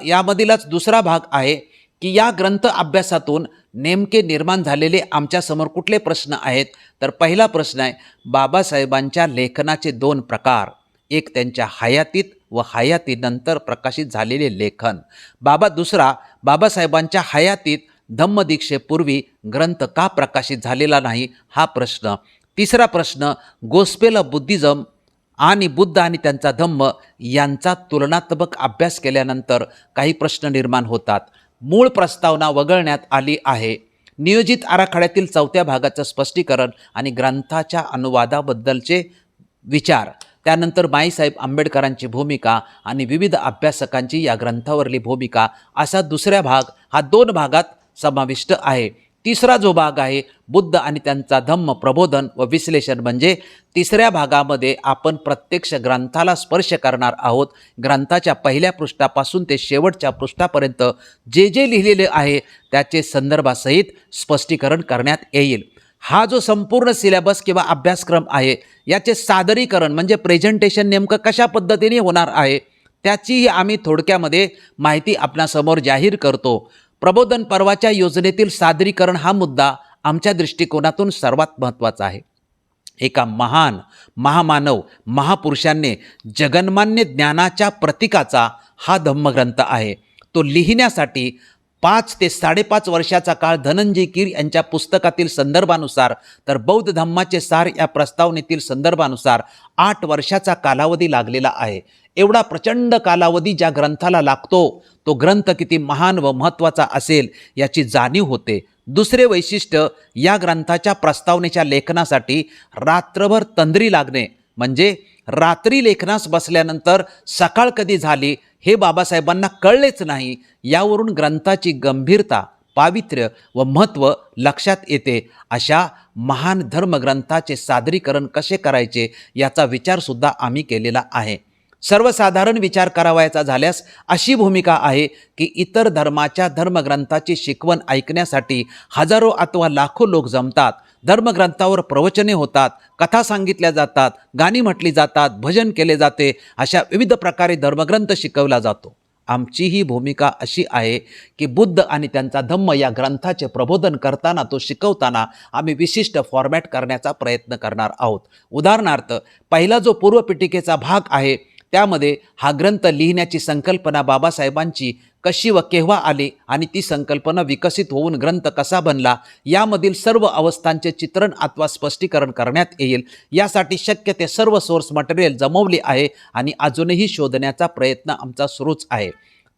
यामधीलच दुसरा भाग आहे की या ग्रंथ अभ्यासातून नेमके निर्माण झालेले आमच्यासमोर कुठले प्रश्न आहेत. तर पहिला प्रश्न आहे बाबासाहेबांच्या लेखनाचे 2 प्रकार. एक त्यांच्या हयातीत व हयातीनंतर प्रकाशित झालेले लेखन. दुसरा बाबासाहेबांच्या हयातीत धम्मदीक्षेपूर्वी ग्रंथ का प्रकाशित झालेला नाही हा प्रश्न. तिसरा प्रश्न गोस्पेल ऑफ बुद्धिझम आणि बुद्ध आणि त्यांचा धम्म यांचा तुलनात्मक अभ्यास केल्यानंतर काही प्रश्न निर्माण होतात. मूळ प्रस्तावना वगळण्यात आली आहे. नियोजित आराखड्यातील 4थ्या भागाचं स्पष्टीकरण आणि ग्रंथाच्या अनुवादाबद्दलचे विचार. त्यानंतर बाईसाहेब आंबेडकरांची भूमिका आणि विविध अभ्यासकांची या ग्रंथावरली भूमिका असा दुसरा भाग हा 2 भागात समाविष्ट आहे. तिसरा जो भाग आहे बुद्ध आणि त्यांचा धम्म प्रबोधन व विश्लेषण, म्हणजे तिसऱ्या भागामध्ये आपण प्रत्यक्ष ग्रंथाला स्पर्श करणार आहोत. ग्रंथाच्या पहिल्या पृष्ठापासून ते शेवटच्या पृष्ठापर्यंत जे जे लिहिलेले आहे त्याचे संदर्भासहित स्पष्टीकरण करण्यात येईल. हा जो संपूर्ण सिलेबस किंवा अभ्यासक्रम आहे याचे सादरीकरण म्हणजे प्रेझेंटेशन नेमकं कशा पद्धतीने होणार आहे त्याचीही आम्ही थोडक्यामध्ये माहिती आपणासमोर जाहीर करतो. प्रबोधन पर्वाच्या योजनेतील सादरीकरण हा मुद्दा आमच्या दृष्टिकोनातून सर्वात महत्त्वाचा आहे. एका महान महामानव महापुरुषांनी जगन्मान्य ज्ञानाच्या प्रतीकाचा हा धम्मग्रंथ आहे. तो लिहिण्यासाठी 5 ते 5.5 वर्षाचा काळ धनंजय कीर यांच्या पुस्तकातील संदर्भानुसार, तर बौद्ध धम्माचे सार या प्रस्तावनेतील संदर्भानुसार 8 वर्षाचा कालावधी लागलेला आहे. एवढा प्रचंड कालावधी ज्या ग्रंथाला लागतो तो ग्रंथ किती महान व महत्त्वाचा असेल याची जाणीव होते. दुसरे वैशिष्ट्य, या ग्रंथाच्या प्रस्तावनेच्या लेखनासाठी रात्रभर तंद्री लागणे, म्हणजे रात्री लेखनास बसल्यानंतर सकाळ कधी झाली हे बाबासाहेबांना कळलेच नाही. यावरून ग्रंथाची गंभीरता, पावित्र्य व महत्त्व लक्षात येते. अशा महान धर्मग्रंथाचे सादरीकरण कसे करायचे याचा विचारसुद्धा आम्ही केलेला आहे. सर्वसाधारण विचार करावयाचा झाल्यास अशी भूमिका आहे की इतर धर्माच्या धर्मग्रंथाची शिकवण ऐकण्यासाठी हजारो अथवा लाखो लोक जमतात. धर्मग्रंथावर प्रवचने होतात, कथा सांगितल्या जातात, गाणी म्हटली जातात, भजन केले जाते. अशा विविध प्रकारे धर्मग्रंथ शिकवला जातो. आमची ही भूमिका अशी आहे की बुद्ध आणि त्यांचा धम्म या ग्रंथाचे प्रबोधन करताना, तो शिकवताना आम्ही विशिष्ट फॉर्मॅट करण्याचा प्रयत्न करणार आहोत. उदाहरणार्थ, पहिला जो पूर्वपीठिकेचा भाग आहे त्यामध्ये हा ग्रंथ लिहिण्याची संकल्पना बाबासाहेबांची कशी व केव्हा आली आणि ती संकल्पना विकसित होऊन ग्रंथ कसा बनला यामधील सर्व अवस्थांचे चित्रण अथवा स्पष्टीकरण करण्यात येईल. यासाठी शक्य ते सर्व सोर्स मटेरियल जमवले आहे आणि अजूनही शोधण्याचा प्रयत्न आमचा सुरूच आहे.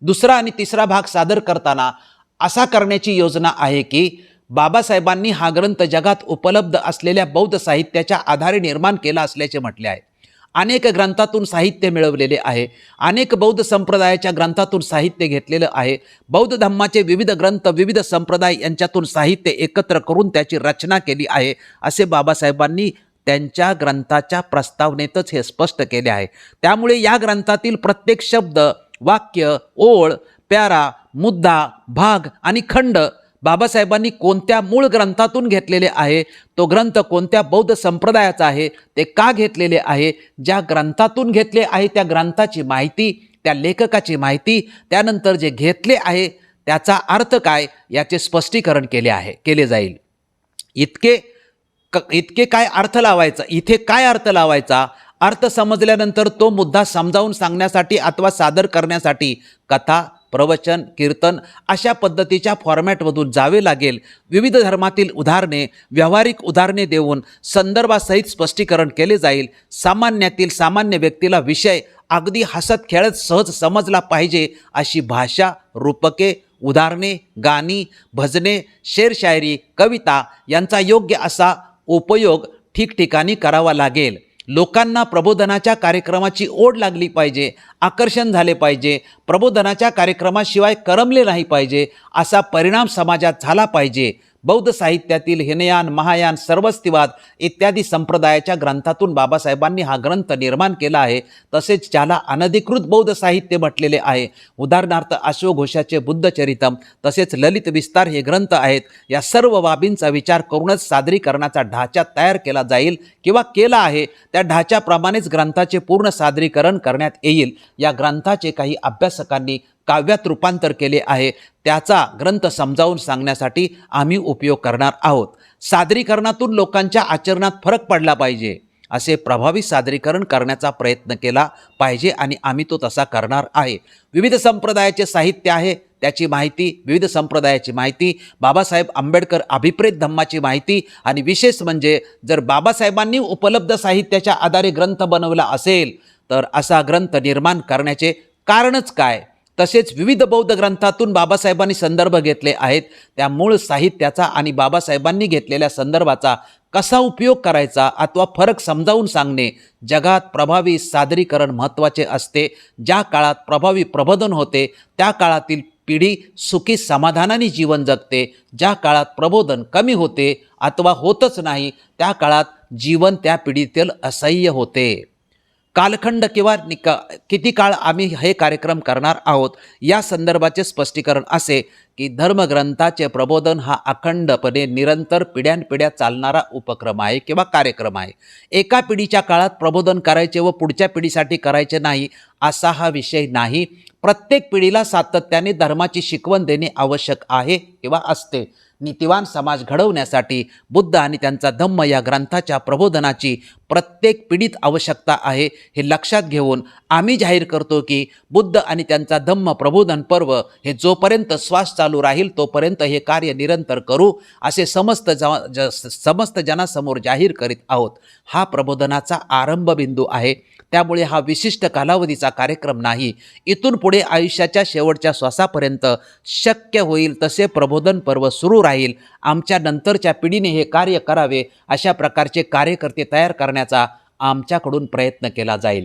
दुसरा आणि तिसरा भाग सादर करताना असा करण्याची योजना आहे की बाबासाहेबांनी हा ग्रंथ जगात उपलब्ध असलेल्या बौद्ध साहित्याच्या आधारे निर्माण केला असल्याचे म्हटले आहे. अनेक ग्रंथातून साहित्य मिळवलेले आहे, अनेक बौद्ध संप्रदायाच्या ग्रंथातून साहित्य घेतलेलं आहे. बौद्ध धम्माचे विविध ग्रंथ, विविध संप्रदाय यांच्यातून साहित्य एकत्र करून त्याची रचना केली आहे, असे बाबासाहेबांनी त्यांच्या ग्रंथाच्या प्रस्तावनेतच हे स्पष्ट केले आहे. त्यामुळे या ग्रंथातील प्रत्येक शब्द, वाक्य, ओळ, प्यारा, मुद्दा, भाग आणि खंड बाबासाहेबांनी कोणत्या मूळ ग्रंथातून घेतलेले आहे, तो ग्रंथ कोणत्या बौद्ध संप्रदायाचा आहे, ते का घेतलेले आहे, ज्या ग्रंथातून घेतले आहे त्या ग्रंथाची माहिती, त्या लेखकाची माहिती, त्यानंतर जे घेतले आहे त्याचा अर्थ काय याचे स्पष्टीकरण केले जाईल. इतके काय अर्थ लावायचा, इथे काय अर्थ लावायचा, अर्थ समजल्यानंतर तो मुद्दा समजावून सांगण्यासाठी अथवा सादर करण्यासाठी कथा, प्रवचन, कीर्तन अशा पद्धतीच्या फॉर्मॅटमधून जावे लागेल. विविध धर्मातील उदाहरणे, व्यावहारिक उदाहरणे देऊन संदर्भासहित स्पष्टीकरण केले जाईल. सामान्यातील सामान्य व्यक्तीला विषय अगदी हसत खेळत सहज समजला पाहिजे अशी भाषा, रूपके, उदाहरणे, गाणी, भजने, शेरशायरी, कविता यांचा योग्य असा उपयोग ठिकठिकाणी करावा लागेल. लोकांना प्रबोधनाच्या कार्यक्रमाची ओढ लागली पाहिजे, आकर्षण झाले पाहिजे, प्रबोधनाच्या कार्यक्रमाशिवाय करमले नाही पाहिजे, असा परिणाम समाजात झाला पाहिजे. बौद्ध साहित्यातील हिनयान, महायान, सर्वस्तिवाद इत्यादी संप्रदायाच्या ग्रंथातून बाबासाहेबांनी हा ग्रंथ निर्माण केला आहे. तसेच ज्याला अनधिकृत बौद्ध साहित्य म्हटलेले आहे, उदाहरणार्थ अश्वघोषाचे बुद्धचरितम, तसेच ललित विस्तार हे ग्रंथ आहेत. या सर्व बाबींचा विचार करूनच सादरीकरणाचा ढाचा तयार केला जाईल किंवा केला आहे. त्या ढाच्याप्रमाणेच ग्रंथाचे पूर्ण सादरीकरण करण्यात येईल. या ग्रंथाचे काही अभ्यासकांनी काव्यात रूपांतर केले आहे, त्याचा ग्रंथ समजावून सांगण्यासाठी आम्ही उपयोग करणार आहोत. सादरीकरणातून लोकांच्या आचरणात फरक पडला पाहिजे असे प्रभावी सादरीकरण करण्याचा प्रयत्न केला पाहिजे आणि आम्ही तो तसा करणार आहे. विविध संप्रदायाचे साहित्य आहे त्याची माहिती, विविध संप्रदायाची माहिती, बाबासाहेब आंबेडकर अभिप्रेत धम्माची माहिती आणि विशेष म्हणजे जर बाबासाहेबांनी उपलब्ध साहित्याच्या आधारे ग्रंथ बनवला असेल तर असा ग्रंथ निर्माण करण्याचे कारणच काय, तसेच विविध बौद्ध ग्रंथातून बाबासाहेबांनी संदर्भ घेतले आहेत, त्या मूळ साहित्याचा आणि बाबासाहेबांनी घेतलेल्या संदर्भाचा कसा उपयोग करायचा अथवा फरक समजावून सांगणे. जगात प्रभावी सादरीकरण महत्त्वाचे असते. ज्या काळात प्रभावी प्रबोधन होते त्या काळातील पिढी सुखी समाधानाने जीवन जगते. ज्या काळात प्रबोधन कमी होते अथवा होतच नाही त्या काळात जीवन त्या पिढीतील असह्य होते. कालखंड किंवा किती काळ आम्ही हे कार्यक्रम करणार आहोत या संदर्भाचे स्पष्टीकरण असे की धर्मग्रंथाचे प्रबोधन हा अखंडपणे निरंतर पिढ्यानपिढ्या चालणारा उपक्रम आहे किंवा कार्यक्रम आहे. एका पिढीच्या काळात प्रबोधन करायचे व पुढच्या पिढीसाठी करायचे नाही असा हा विषय नाही. प्रत्येक पिढीला सातत्याने धर्माची शिकवण देणे आवश्यक आहे किंवा असते. नीतिवान समाज घडवण्यासाठी बुद्ध आणि त्यांचा धम्म या ग्रंथाच्या प्रबोधनाची प्रत्येक पिढीत आवश्यकता आहे. हे लक्षात घेऊन आम्ही जाहीर करतो की बुद्ध आणि त्यांचा धम्म प्रबोधन पर्व हे जोपर्यंत श्वास चालू राहील तोपर्यंत हे कार्य निरंतर करू असे समस्त जनासमोर जाहीर करीत आहोत. हा प्रबोधनाचा आरंभ बिंदू आहे. त्यामुळे हा विशिष्ट कालावधीचा कार्यक्रम नाही. इथून पुढे आयुष्याच्या शेवटच्या श्वासापर्यंत शक्य होईल तसे प्रबोधन पर्व सुरू राहील. आमच्या नंतरच्या पिढीने हे कार्य करावे अशा प्रकारचे कार्यकर्ते तयार करण्याचा आमच्याकडून प्रयत्न केला जाईल.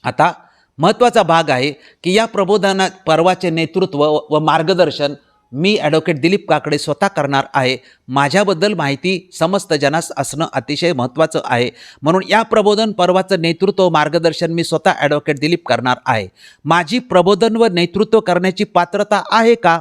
आता महत्त्वाचा भाग आहे की या प्रबोधन पर्वाचे नेतृत्व व मार्गदर्शन मी ॲडव्होकेट दिलीप काकडे स्वतः करणार आहे. माझ्याबद्दल माहिती समस्त जनास असणं अतिशय महत्त्वाचं आहे. म्हणून या प्रबोधन पर्वाचं नेतृत्व मार्गदर्शन मी स्वतः ॲडव्होकेट दिलीप करणार आहे. माझी प्रबोधन व नेतृत्व करण्याची पात्रता आहे का?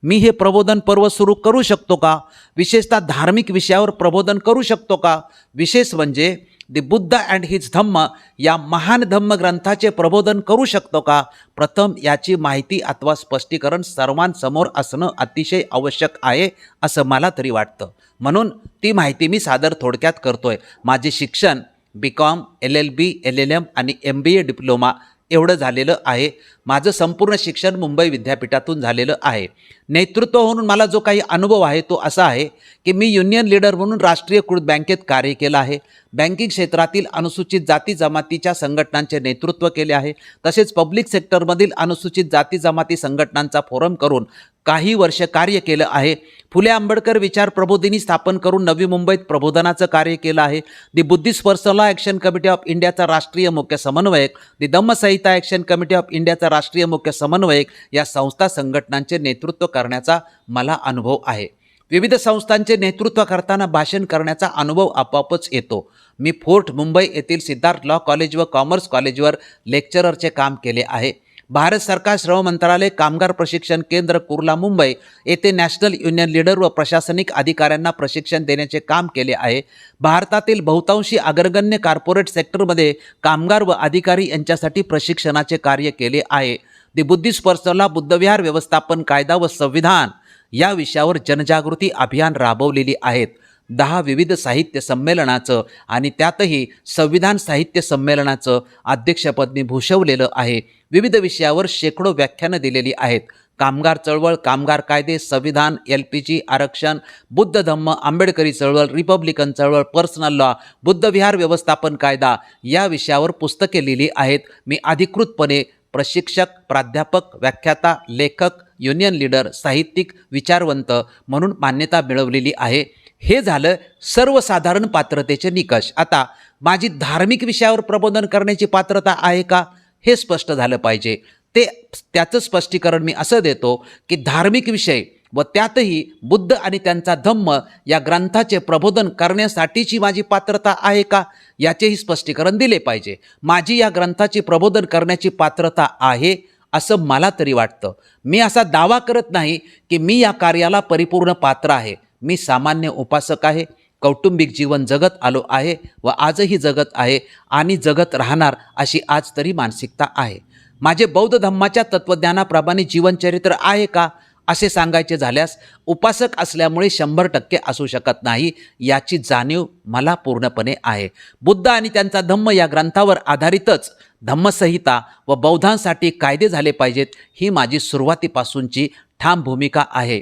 मी हे प्रबोधन पर्व सुरू करू शकतो का? विशेषतः धार्मिक विषयावर प्रबोधन करू शकतो का? विशेष म्हणजे द बुद्ध अँड हिज धम्म या महान धम्मग्रंथाचे प्रबोधन करू शकतो का? प्रथम याची माहिती अथवा स्पष्टीकरण सर्वांसमोर असणं अतिशय आवश्यक आहे असं मला तरी वाटतं. म्हणून ती माहिती मी सादर थोडक्यात करतोय. माझे शिक्षण BCom, LLB, LLM आणि MBA डिप्लोमा एवढं झालेलं आहे. माझं संपूर्ण शिक्षण मुंबई विद्यापीठातून झालेलं आहे. नेतृत्व म्हणून मला जो काही अनुभव आहे तो असा आहे की मी युनियन लीडर म्हणून राष्ट्रीयकृत बँकेत कार्य केलं आहे. बँकिंग क्षेत्रातील अनुसूचित जाती जमातीच्या संघटनांचे नेतृत्व केले आहे. तसेच पब्लिक सेक्टरमधील अनुसूचित जाती जमाती संघटनांचा फोरम करून काही वर्ष कार्य केलं आहे. फुले आंबेडकर विचार प्रबोधिनी स्थापन करून नवी मुंबईत प्रबोधनाचं कार्य केलं आहे. दी Buddhist personal action committee of इंडियाचा राष्ट्रीय मुख्य समन्वयक, दी धम्मसंहिता ॲक्शन कमिटी ऑफ इंडियाचा राष्ट्रीय मुख्य समन्वयक या संस्था संघटनांचे नेतृत्व करण्याचा मला अनुभव आहे. विविध संस्थांचे नेतृत्व करताना भाषण करण्याचा अनुभव आपोआपच येतो. मी फोर्ट मुंबई येथील सिद्धार्थ लॉ कॉलेज व कॉमर्स कॉलेजवर लेक्चररचे काम केले आहे. भारत सरकार श्रम मंत्रालय कामगार प्रशिक्षण केंद्र कुर्ला मुंबई येथे नॅशनल युनियन लीडर व प्रशासनिक अधिकाऱ्यांना प्रशिक्षण देण्याचे काम केले आहे. भारतातील बहुतांशी अग्रगण्य कॉर्पोरेट सेक्टरमध्ये कामगार व अधिकारी यांच्यासाठी प्रशिक्षणाचे कार्य केले आहे. दी बुद्धिस्ट पर्सनला बुद्धविहार व्यवस्थापन कायदा व संविधान या विषयावर जनजागृती अभियान राबवलेली आहेत. 10 विविध साहित्य संमेलनाचं आणि त्यातही संविधान साहित्य संमेलनाचं अध्यक्षपद मी भूषवलेलं आहे. विविध विषयावर शेकडो व्याख्यानं दिलेली आहेत. कामगार चळवळ, कामगार कायदे, संविधान, LPG, आरक्षण, बुद्ध धम्म, आंबेडकरी चळवळ, रिपब्लिकन चळवळ, पर्सनल लॉ, बुद्धविहार व्यवस्थापन कायदा या विषयावर पुस्तके लिहिली आहेत. मी अधिकृतपणे प्रशिक्षक, प्राध्यापक, व्याख्याता, लेखक, युनियन लीडर, साहित्यिक, विचारवंत म्हणून मान्यता मिळवलेली आहे. हे झालं सर्वसाधारण पात्रतेचे निकष. आता माझी धार्मिक विषयावर प्रबोधन करण्याची पात्रता आहे का हे स्पष्ट झालं पाहिजे. त्याचं स्पष्टीकरण मी असं देतो की धार्मिक विषय व त्यातही बुद्ध आणि त्यांचा धम्म या ग्रंथाचे प्रबोधन करण्यासाठीची माझी पात्रता आहे का याचेही स्पष्टीकरण दिले पाहिजे. माझी या ग्रंथाची प्रबोधन करण्याची पात्रता आहे असं मला तरी वाटतं. मी असा दावा करत नाही की मी या कार्याला परिपूर्ण पात्र आहे. मी सामान्य उपासक आहे. कौटुंबिक जीवन जगत आलो आहे व आजही जगत आहे आणि जगत राहणार अशी आज तरी मानसिकता आहे. माझे बौद्ध धम्माच्या तत्त्वज्ञानाप्रमाणे जीवनचरित्र आहे का असे सांगायचे झाल्यास उपासक असल्यामुळे 100% असू शकत नाही याची जाणीव मला पूर्णपणे आहे. बुद्ध आणि त्यांचा धम्म या ग्रंथावर आधारितच धम्मसंहिता व बौद्धांसाठी कायदे झाले पाहिजेत ही माझी सुरुवातीपासूनची ठाम भूमिका आहे.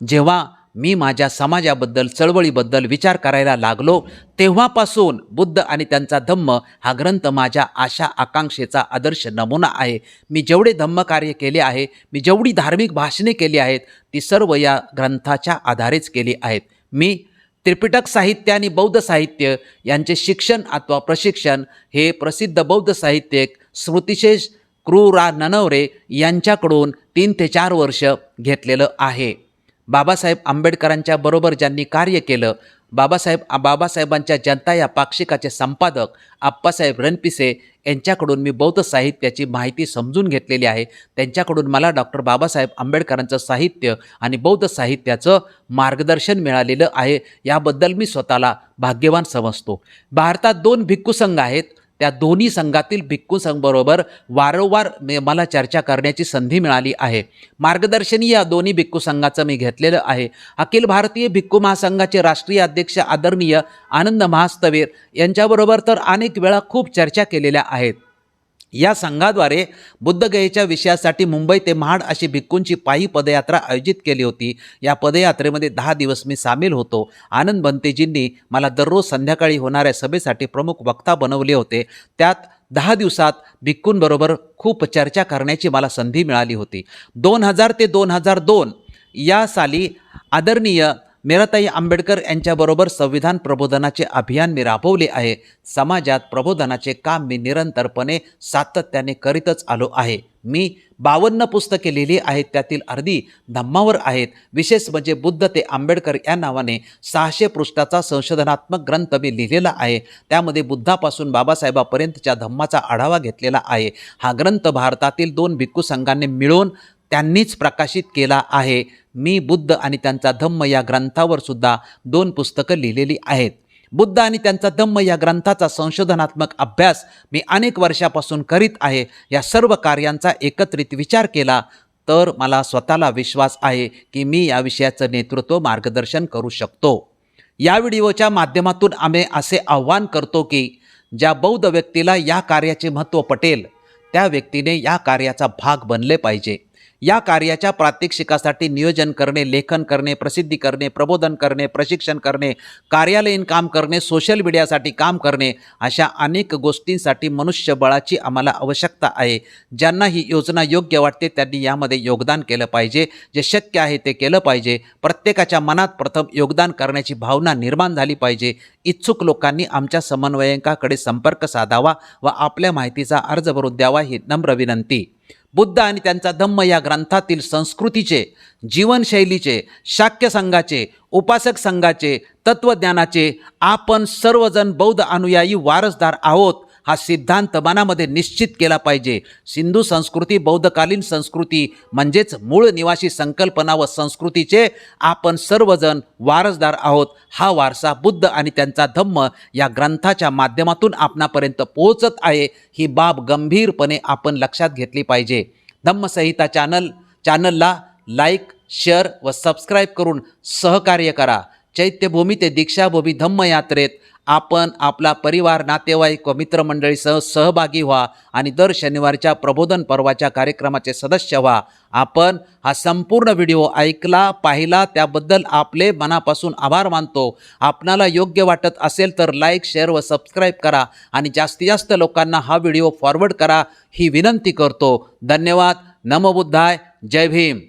जेव्हा मी माझ्या समाजाबद्दल चळवळीबद्दल विचार करायला लागलो तेव्हापासून बुद्ध आणि त्यांचा धम्म हा ग्रंथ माझ्या आशा आकांक्षेचा आदर्श नमुना आहे. मी जेवढे धम्मकार्य केले आहे, मी जेवढी धार्मिक भाषणे केली आहेत ती सर्व या ग्रंथाच्या आधारेच केली आहेत. मी त्रिपिटक साहित्य आणि बौद्ध साहित्य यांचे शिक्षण अथवा प्रशिक्षण हे प्रसिद्ध बौद्ध साहित्यिक स्मृतिशेष क्रूरा ननवरे यांच्याकडून 3 ते 4 वर्ष घेतलेलं आहे. बाबासाहेब आंबेडकरांच्या बरोबर ज्यांनी कार्य केलं, बाबासाहेबांच्या जनता या पाक्षिकाचे संपादक आप्पासाहेब रणपिसे यांच्याकडून मी बौद्ध साहित्याची माहिती समजून घेतलेली आहे. त्यांच्याकडून मला डॉक्टर बाबासाहेब आंबेडकरांचं साहित्य आणि बौद्ध साहित्याचं मार्गदर्शन मिळालेलं आहे. याबद्दल मी स्वतःला भाग्यवान समजतो. भारतात 2 भिक्खू संघ आहेत. त्या दोन्ही संघातील भिक्खू संघाबरोबर वारंवार मला चर्चा करण्याची संधी मिळाली आहे. मार्गदर्शनही या दोन्ही भिक्खू संघाचं मी घेतलेलं आहे. अखिल भारतीय भिक्खू महासंघाचे राष्ट्रीय अध्यक्ष आदरणीय आनंद महास्तवीर यांच्याबरोबर तर अनेक वेळा खूप चर्चा केलेल्या आहेत. या संघाद्वारे बुद्धगयेच्या विषयासाठी मुंबई ते महाड अशी भिक्खूंची पायी पदयात्रा आयोजित केली होती. या पदयात्रेमध्ये 10 दिवस मी सामील होतो. आनंद बंतेजींनी मला दररोज संध्याकाळी होणाऱ्या सभेसाठी प्रमुख वक्ता बनवले होते. त्यात 10 दिवसात भिक्खूंबरोबर खूप चर्चा करण्याची मला संधी मिळाली होती. 2000 ते 2002 या साली आदरणीय मीराताई आंबेडकर यांच्याबरोबर संविधान प्रबोधनाचे अभियान मी राबवले आहे. समाजात प्रबोधनाचे काम मी निरंतरपणे सातत्याने करीतच आलो आहे. मी 52 पुस्तके लिहिली आहेत. त्यातील अर्धी धम्मावर आहेत. विशेष म्हणजे बुद्ध ते आंबेडकर या नावाने 600 पृष्ठाचा संशोधनात्मक ग्रंथ मी लिहिलेला आहे. त्यामध्ये बुद्धापासून बाबासाहेबापर्यंतच्या धम्माचा आढावा घेतलेला आहे. हा ग्रंथ भारतातील 2 भिक्खू संघांनी मिळून त्यांनीच प्रकाशित केला आहे. मी बुद्ध आणि त्यांचा धम्म या ग्रंथावर सुद्धा 2 पुस्तकं लिहिलेली आहेत. बुद्ध आणि त्यांचा धम्म या ग्रंथाचा संशोधनात्मक अभ्यास मी अनेक वर्षापासून करीत आहे. या सर्व कार्यांचा एकत्रित विचार केला तर मला स्वतःला विश्वास आहे की मी या विषयाचं नेतृत्व मार्गदर्शन करू शकतो. या व्हिडिओच्या माध्यमातून आम्ही असे आव्हान करतो की ज्या बौद्ध व्यक्तीला या कार्याचे महत्त्व पटेल त्या व्यक्तीने या कार्याचा भाग बनले पाहिजे. या कार्याच्या प्रात्यक्षिकासाठी नियोजन करणे, लेखन करणे, प्रसिद्धी करणे, प्रबोधन करणे, प्रशिक्षण करणे, कार्यालयीन काम करणे, सोशल मीडियासाठी काम करणे अशा अनेक गोष्टींसाठी मनुष्यबळाची आम्हाला आवश्यकता आहे. ज्यांना ही योजना योग्य वाटते त्यांनी यामध्ये योगदान केलं पाहिजे. जे शक्य आहे ते केलं पाहिजे. प्रत्येकाच्या मनात प्रथम योगदान करण्याची भावना निर्माण झाली पाहिजे. इच्छुक लोकांनी आमच्या समन्वयकाकडे संपर्क साधावा व आपल्या माहितीचा अर्ज भरून द्यावा ही नम्र विनंती. बुद्ध आणि त्यांचा धम्म या ग्रंथातील संस्कृतीचे, जीवनशैलीचे, शाक्य संघाचे, उपासक संघाचे, तत्त्वज्ञानाचे आपण सर्वजण बौद्ध अनुयायी वारसदार आहोत हा सिद्धांत मनामध्ये निश्चित केला पाहिजे. सिंधू संस्कृती बौद्धकालीन संस्कृती म्हणजेच मूळ निवासी संकल्पना व संस्कृतीचे आपण सर्वजण वारसदार आहोत. हा वारसा बुद्ध आणि त्यांचा धम्म या ग्रंथाच्या माध्यमातून आपणापर्यंत पोहोचत आहे. ही बाब गंभीरपणे आपण लक्षात घेतली पाहिजे. धम्मसंहिता चॅनलला लाईक, शेअर व सबस्क्राईब करून सहकार्य करा. चैत्यभूमी ते दीक्षाभूमी धम्मयात्रेत आपण आपला परिवार, नातेवाईक व मित्रमंडळीसह सहभागी व्हा आणि दर शनिवारच्या प्रबोधन पर्वाच्या कार्यक्रमाचे सदस्य व्हा. आपण हा संपूर्ण व्हिडिओ ऐकला, पाहिला त्याबद्दल आपले मनापासून आभार मानतो. आपणाला योग्य वाटत असेल तर लाईक, शेअर व सबस्क्राईब करा आणि जास्तीत जास्त लोकांना हा व्हिडिओ फॉरवर्ड करा ही विनंती करतो. धन्यवाद. नमो बुद्धाय. जय भीम.